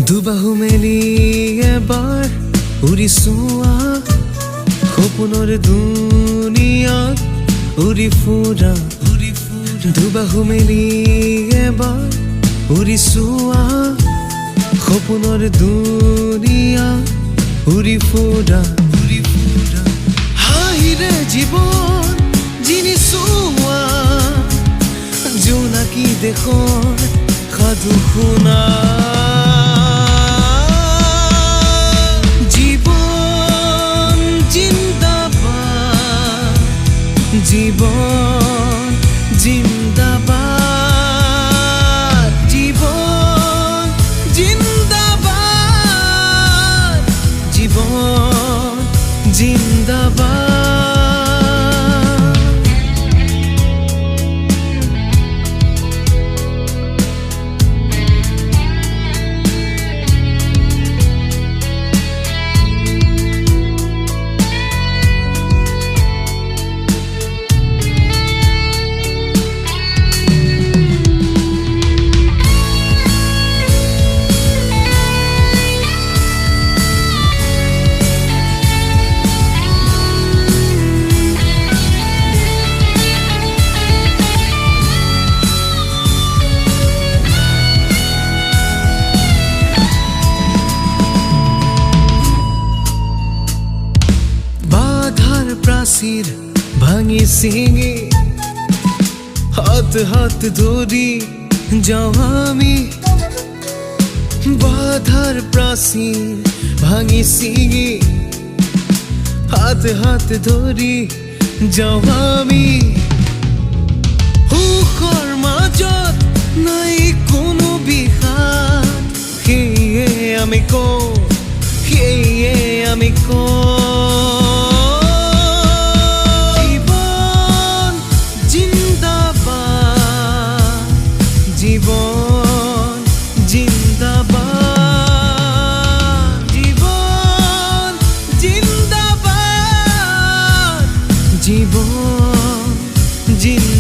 দুবাহু মেলি এবাৰ উৰি চোৱা সপোনৰ দুনিয়াত উৰি ফুৰা দুবাহু মেলি এবাৰ উৰি চোৱা সপোনৰ দুনিয়াত উৰি ফুৰা হাঁহিৰে জীৱন জিনি চোৱা জোনাকী দেশৰ সাধু শুনা জীবন জিন্দাবাদ জীবন জিন্দাবাদ জীবন জিন্দাবাদ প্রাচীর ভাঙি সিঙি হাত হাত ধরি যাও আমি বাধার প্রাচীর ভাঙি সিঙি হাত হাত ধরি যাও আমি সুখৰ মাজত নাই কোনো বিষাদ সেয়ে আমি কওঁ সেয়ে আমি কওঁ জীবন জিন্দাবাদ জীবন জিন্দাবাদ জীবন জিন্দাবাদ